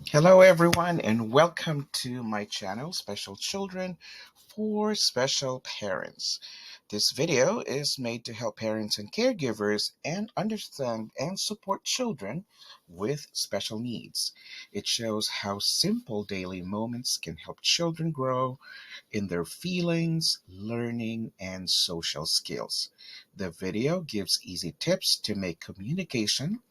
Hello, everyone, and welcome to my channel, Special Children for Special Parents. This video is made to help parents and caregivers and understand and support children with special needs. It shows how simple daily moments can help children grow in their feelings, learning, and social skills. The video gives easy tips to make communication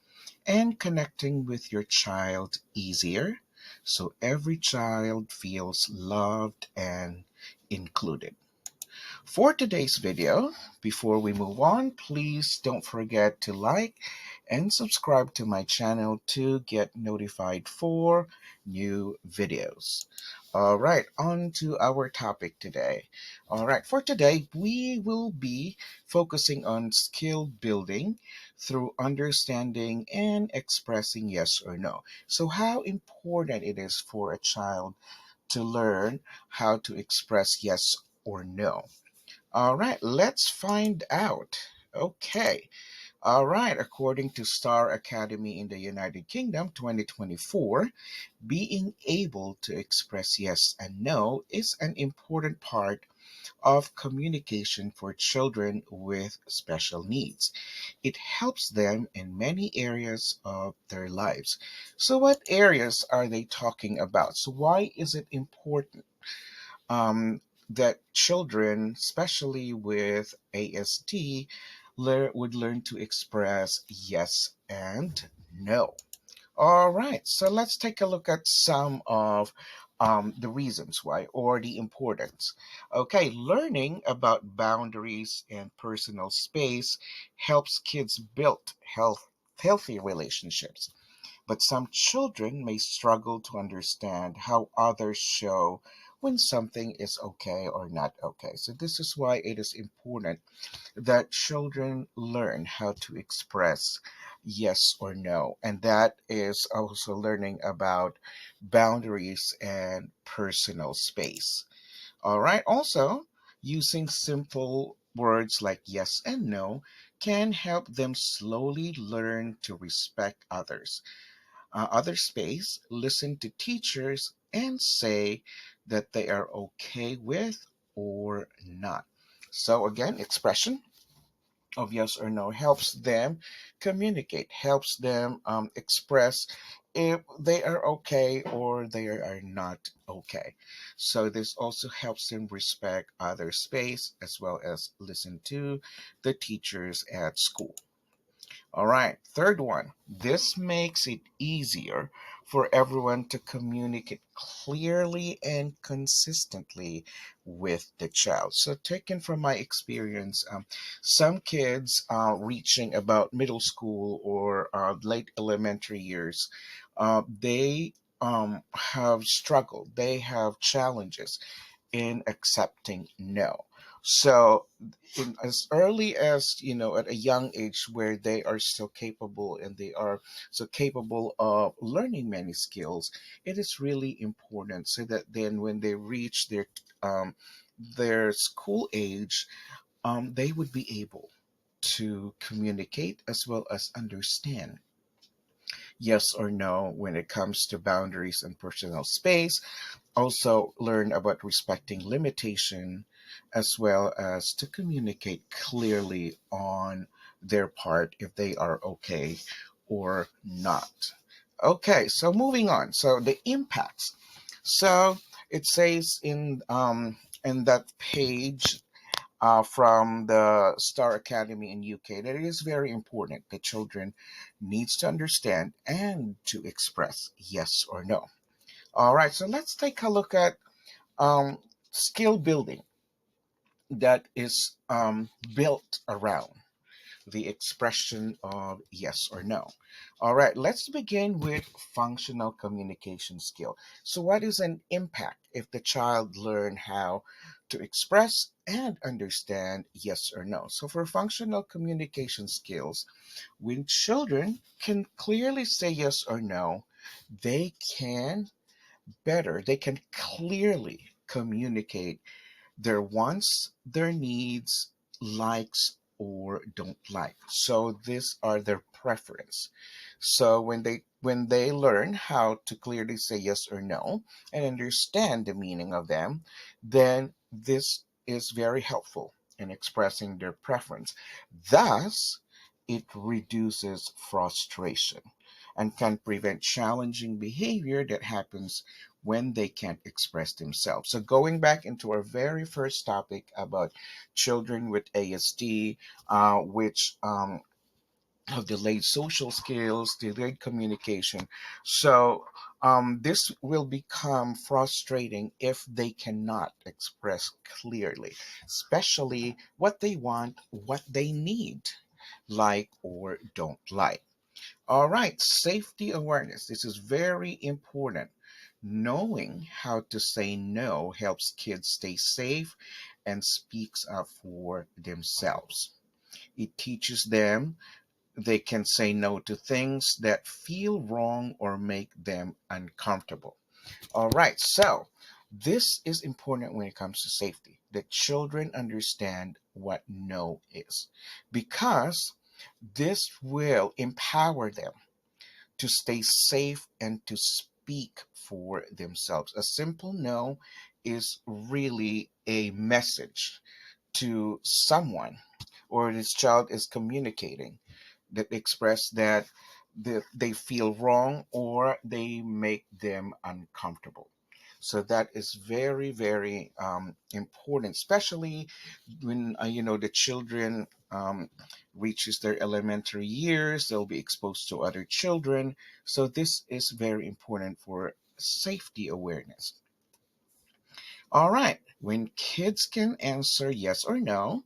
and connecting with your child easier so every child feels loved and included. For today's video, before we move on, please don't forget to like and subscribe to my channel to get notified for new videos. All right, on to our topic today. All right, for today, we will be focusing on skill building through understanding and expressing yes or no. So, how important it is for a child to learn how to express yes or no. All right, let's find out. Okay. All right, according to Star Academy in the United Kingdom 2024, being able to express yes and no is an important part of communication for children with special needs. It helps them in many areas of their lives. So, what areas are they talking about? So, why is it important? That children, especially with ASD, would learn to express yes and no. All right, so let's take a look at some of the reasons why or the importance. Okay, learning about boundaries and personal space helps kids build healthy relationships. But some children may struggle to understand how others show when something is okay or not okay. So, this is why it is important that children learn how to express yes or no. And that is also learning about boundaries and personal space. All right. Also, using simple words like yes and no can help them slowly learn to respect other space, listen to teachers, and say that they are okay with or not. So, again, expression of yes or no helps them communicate, helps them express if they are okay or they are not okay. So, this also helps them respect other space as well as listen to the teachers at school. All right, third one. This makes it easier for everyone to communicate clearly and consistently with the child. So, taken from my experience, some kids reaching about middle school or late elementary years, they have struggled, they have challenges in accepting no. So, as early as at a young age, where they are still capable and they are so capable of learning many skills, it is really important so that then when they reach their school age, they would be able to communicate as well as understand yes or no when it comes to boundaries and personal space, also learn about respecting limitation as well as to communicate clearly on their part if they are okay or not. Okay, so moving on. So the impacts. So it says in that page from the Star Academy in UK that it is very important that children needs to understand and to express yes or no. All right, so let's take a look at skill building that is built around the expression of yes or no. All right, let's begin with functional communication skill. So, what is an impact if the child learn how to express and understand yes or no? So, for functional communication skills, when children can clearly say yes or no, they can they can clearly communicate their wants, their needs, likes, or don't like. So these are their preference. So when they learn how to clearly say yes or no and understand the meaning of them, then this is very helpful in expressing their preference. Thus, it reduces frustration and can prevent challenging behavior that happens when they can't express themselves. So, going back into our very first topic about children with ASD, which have delayed social skills, delayed communication. So, this will become frustrating if they cannot express clearly, especially what they want, what they need, like or don't like. All right, safety awareness. This is very important. Knowing how to say no helps kids stay safe and speaks up for themselves. It teaches them they can say no to things that feel wrong or make them uncomfortable. All right, so this is important when it comes to safety, that children understand what no is, because this will empower them to stay safe and to speak for themselves. A simple no is really a message to someone, or this child is communicating, that express that they feel wrong or they make them uncomfortable. So that is very, very important, especially when the children reaches their elementary years. They'll be exposed to other children. So this is very important for safety awareness. All right. When kids can answer yes or no,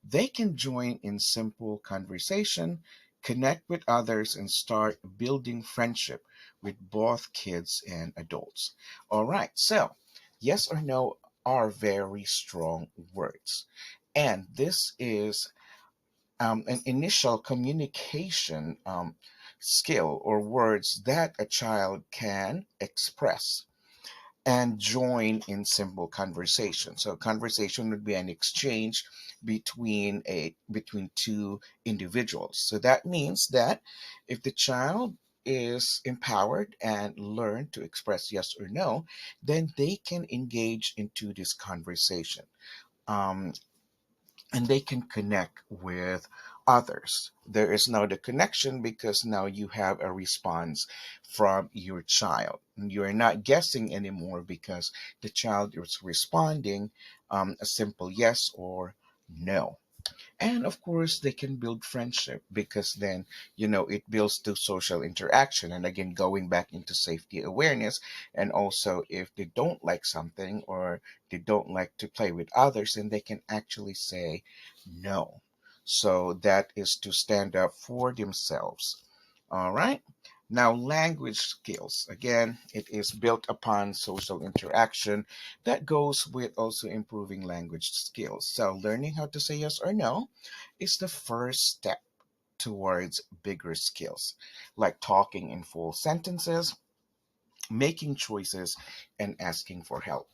they can join in simple conversation, connect with others, and start building friendship with both kids and adults. All right. So, yes or no are very strong words. And this is an initial communication skill or words that a child can express and join in simple conversation. So conversation would be an exchange between two individuals. So that means that if the child is empowered and learn to express yes or no, then they can engage into this conversation. Um, and they can connect with others. There is now the connection because now you have a response from your child. You're not guessing anymore because the child is responding a simple yes or no. And of course, they can build friendship because then, it builds to social interaction. And again, going back into safety awareness. And also, if they don't like something or they don't like to play with others, then they can actually say no. So that is to stand up for themselves. All right. Now, language skills. Again, it is built upon social interaction that goes with also improving language skills. So, learning how to say yes or no is the first step towards bigger skills, like talking in full sentences, making choices, and asking for help.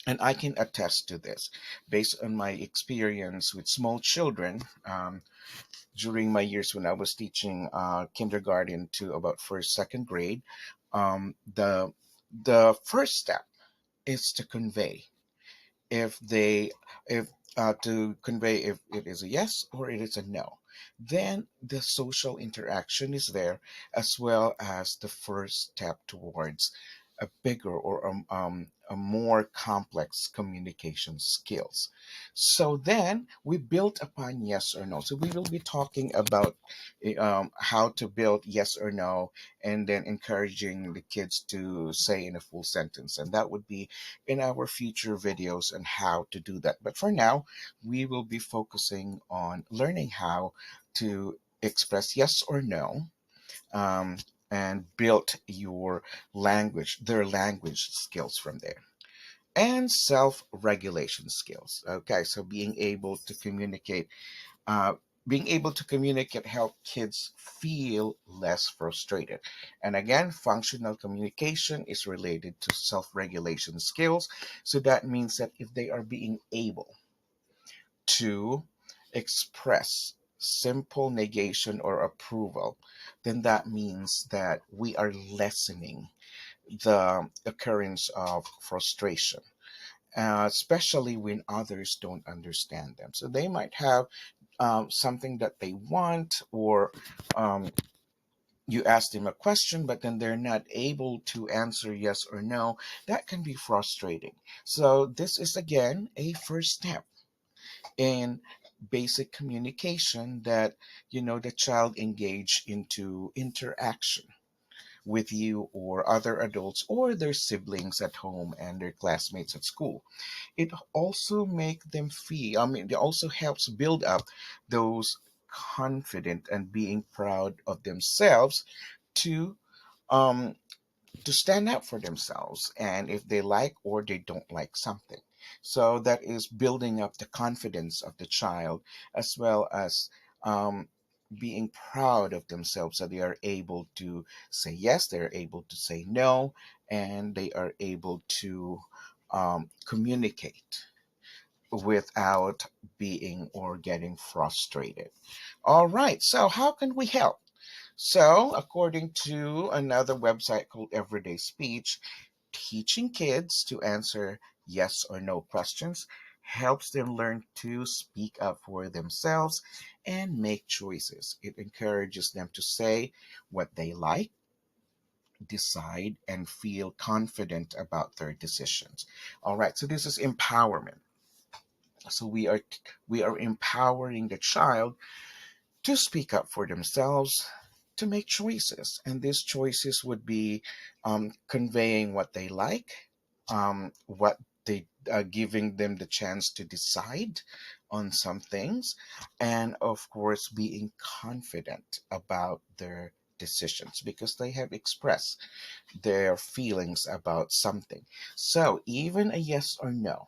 And I can attest to this based on my experience with small children. During my years when I was teaching kindergarten to about first, second grade, the first step is to convey if they if to convey if it is a yes or it is a no. Then the social interaction is there, as well as the first step towards a bigger or a more complex communication skills. So then we built upon yes or no. So we will be talking about how to build yes or no, and then encouraging the kids to say in a full sentence. And that would be in our future videos on how to do that. But for now, we will be focusing on learning how to express yes or no, um, and build their language skills from there. And self regulation skills. Okay, so uh, being able to communicate help kids feel less frustrated. And again, functional communication is related to self-regulation skills. So that means that if they are being able to express simple negation or approval, then that means that we are lessening the occurrence of frustration, especially when others don't understand them. So they might have something that they want, or um, you ask them a question, but then they're not able to answer yes or no. That can be frustrating. So, this is again a first step in basic communication, that the child engage into interaction with you or other adults or their siblings at home and their classmates at school. It also make them feel, it also helps build up those confident and being proud of themselves to um stand up for themselves, and if they like or they don't like something. So that is building up the confidence of the child, as well as um, being proud of themselves, that they are able to say yes, they're able to say no, and they are able to communicate without being or getting frustrated. All right, so how can we help? So, according to another website called Everyday Speech, teaching kids to answer yes or no questions helps them learn to speak up for themselves and make choices. It encourages them to say what they like, decide, and feel confident about their decisions. All right, so this is empowerment. So we are empowering the child to speak up for themselves, to make choices. And these choices would be conveying what they like, what they giving them the chance to decide on some things, and of course, being confident about their decisions because they have expressed their feelings about something. So, even a yes or no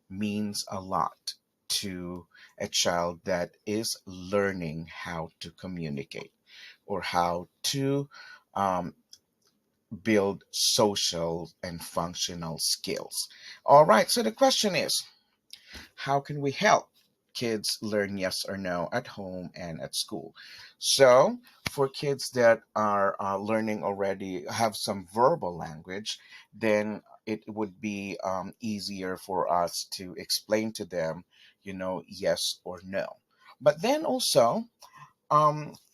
means a lot to a child that is learning how to communicate or how to um, build social and functional skills. All right, so the question is, how can we help kids learn yes or no at home and at school? So, for kids that are learning already, have some verbal language, then it would be easier for us to explain to them, yes or no. But then also,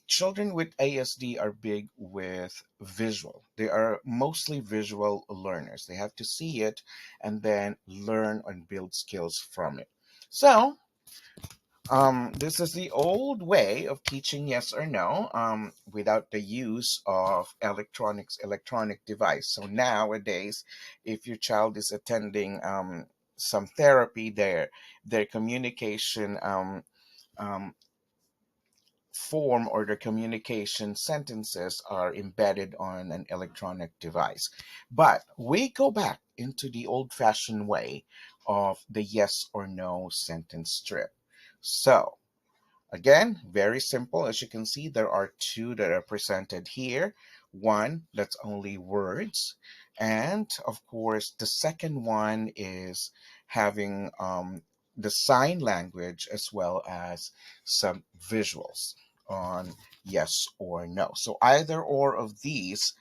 children with ASD are big with visual. They are mostly visual learners. They have to see it and then learn and build skills from it. So, this is the old way of teaching yes or no without the use of electronic device. So nowadays, if your child is attending some therapy, their communication um, form or the communication sentences are embedded on an electronic device. But we go back into the old fashioned way of the yes or no sentence strip. So, again, very simple. As you can see, there are two that are presented here. One that's only words. And of course, the second one is having the sign language as well as some visuals on yes or no. So either or of these,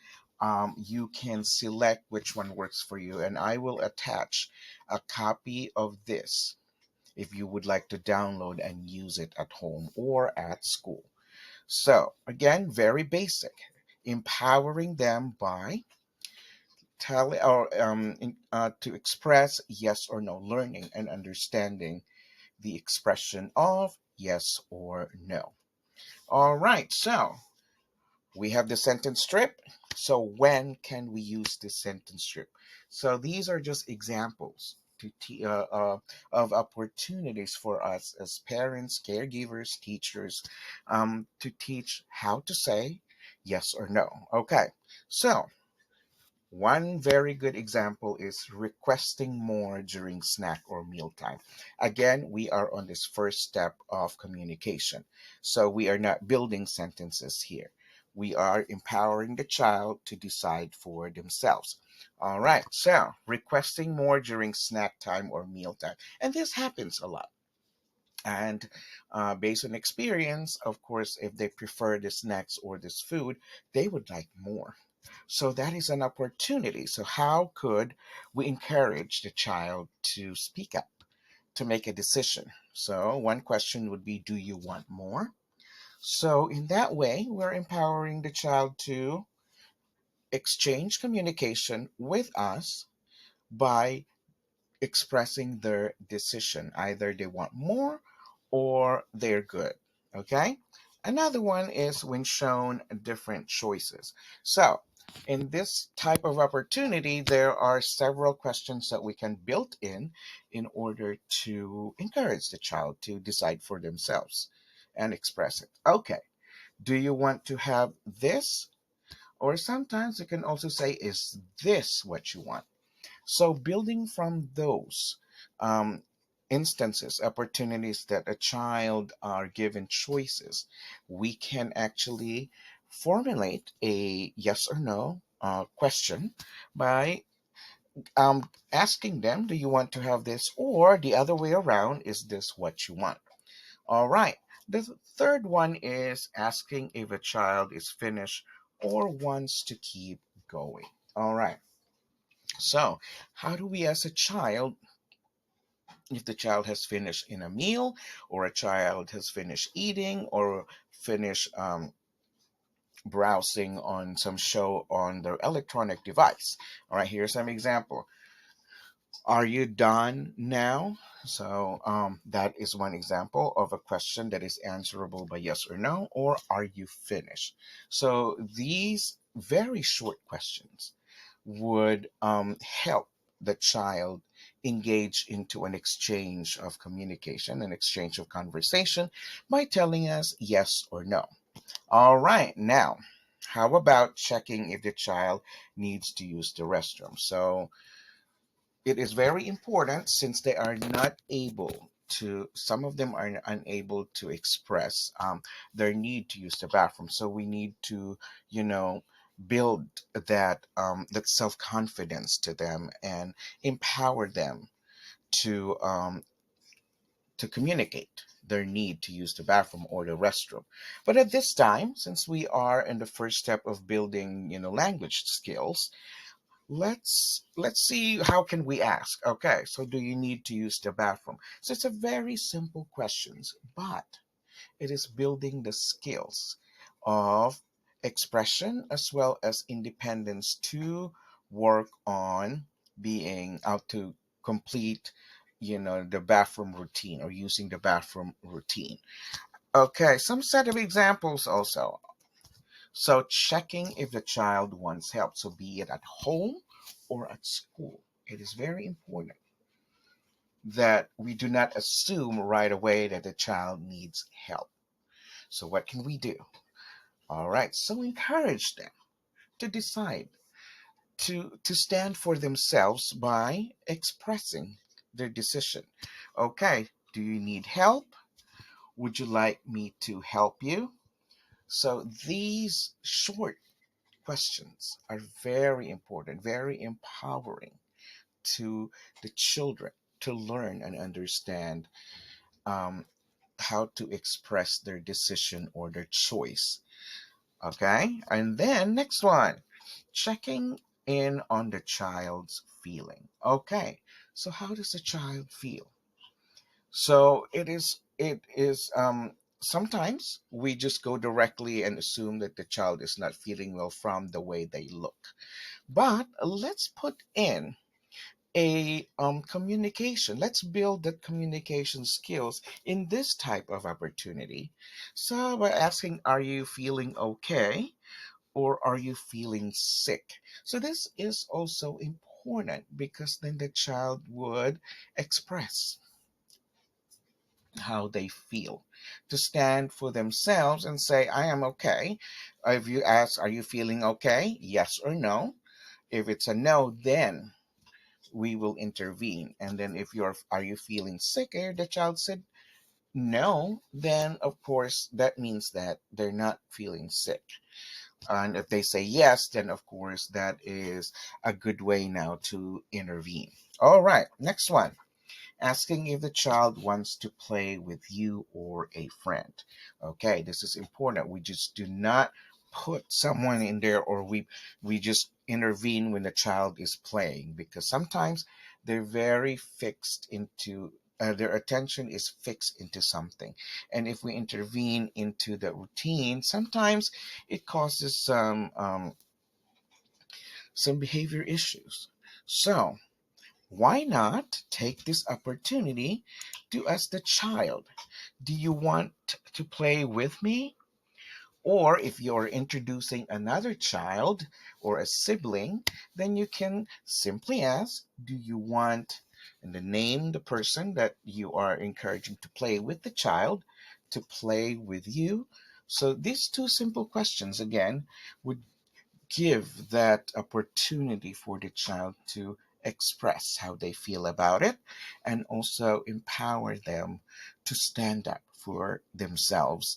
you can select which one works for you. And I will attach a copy of this if you would like to download and use it at home or at school. So, again, very basic. Empowering them by to express yes or no, learning and understanding the expression of yes or no. All right, so we have the sentence strip. So when can we use this sentence strip? So these are just examples of opportunities for us as parents, caregivers, teachers, to teach how to say yes or no. Okay, so one very good example is requesting more during snack or mealtime. Again, we are on this first step of communication. So we are not building sentences here. We are empowering the child to decide for themselves. All right, so requesting more during snack time or mealtime. And this happens a lot. And based on experience, of course, if they prefer the snacks or this food, they would like more. So that is an opportunity. So how could we encourage the child to speak up, to make a decision? So one question would be, do you want more? So in that way, we're empowering the child to exchange communication with us by expressing their decision. Either they want more or they're good. Okay? Another one is when shown different choices. So, in this type of opportunity, there are several questions that we can build in order to encourage the child to decide for themselves and express it. Okay, do you want to have this? Or sometimes you can also say, is this what you want? So, building from those um, instances, opportunities that a child are given choices, we can actually formulate a yes or no question by asking them, do you want to have this? Or the other way around, is this what you want? All right. The third one is asking if a child is finished or wants to keep going. All right. So, how do we, as a child, if the child has finished in a meal, or a child has finished eating, or finished browsing on some show on their electronic device? All right, here's some example. Are you done now? So that is one example of a question that is answerable by yes or no, or are you finished? So these very short questions would help the child engage into an exchange of communication, an exchange of conversation by telling us yes or no. All right, now, how about checking if the child needs to use the restroom? So it is very important, since they are not able to, some of them are unable to express their need to use the bathroom. So we need to, you know, build that self-confidence to them and empower them to um, to communicate their need to use the bathroom or the restroom. But at this time, since we are in the first step of building, language skills, let's see, how can we ask? Okay, so do you need to use the bathroom? So it's a very simple questions, but it is building the skills of expression as well as independence to work on being out to complete, the bathroom routine or using the bathroom routine. Okay, some set of examples also. So, checking if the child wants help, so be it at home or at school, it is very important that we do not assume right away that the child needs help. So, what can we do? All right, so encourage them to decide to stand for themselves by expressing their decision. Okay, do you need help? Would you like me to help you? So, these short questions are very important, very empowering to the children to learn and understand um, how to express their decision or their choice. Okay, and then next one, checking in on the child's feeling. Okay, so how does the child feel? So it is sometimes we just go directly and assume that the child is not feeling well from the way they look. But let's put in a communication. Let's build that communication skills in this type of opportunity. So by asking, are you feeling okay? Or are you feeling sick? So this is also important because then the child would express how they feel, to stand for themselves and say, I am okay. If you ask, are you feeling okay? Yes or no. If it's a no, then we will intervene. And then if you're, are you feeling sick? And the child said no, then of course that means that they're not feeling sick. And if they say yes, then of course that is a good way now to intervene. All right, next one. asking if the child wants to play with you or a friend. Okay, this is important. We just do not put someone in there, or we just intervene when the child is playing, because sometimes they're very fixed into their attention is fixed into something. And if we intervene into the routine, sometimes it causes some behavior issues. So why not take this opportunity to ask the child, do you want to play with me? Or if you're introducing another child or a sibling, then you can simply ask, do you want, and then name the person that you are encouraging to play with the child to play with you. So these two simple questions, again, would give that opportunity for the child to express how they feel about it, and also empower them to stand up for themselves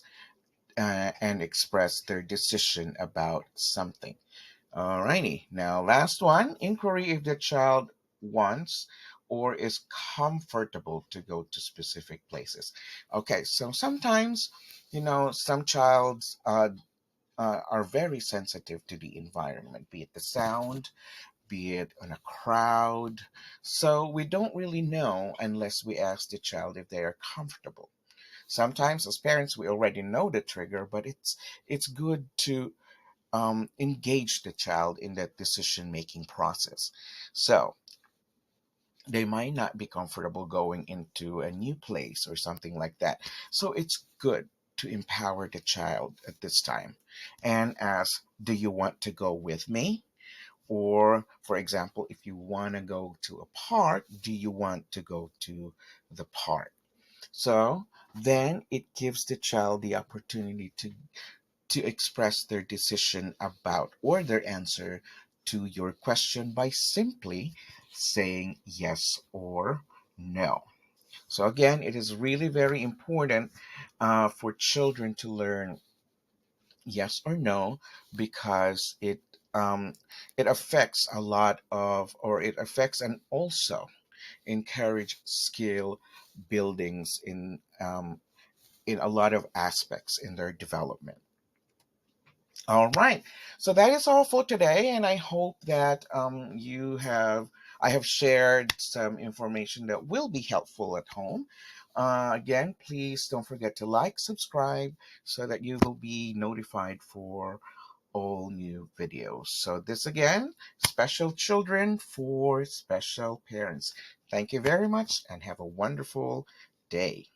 and express their decision about something. Alrighty, now last one, inquiry if the child wants or is comfortable to go to specific places. Okay, so sometimes, some childs are very sensitive to the environment, be it the sound, be it in a crowd. So we don't really know unless we ask the child if they are comfortable. Sometimes, as parents, we already know the trigger, but it's good to engage the child in that decision making process. So they might not be comfortable going into a new place or something like that. So it's good to empower the child at this time and ask, do you want to go with me? Or, for example, if you want to go to a park, do you want to go to the park? So then it gives the child the opportunity to express their decision about or their answer to your question by simply saying yes or no. So again, it is really very important for children to learn yes or no, because it affects a lot of, or it affects and also encourage skill buildings in a lot of aspects in their development. All right. So that is all for today, and I hope that I have shared some information that will be helpful at home. Again, please don't forget to like, subscribe, so that you will be notified for all new videos. So this again, special children for special parents. Thank you very much, and have a wonderful day.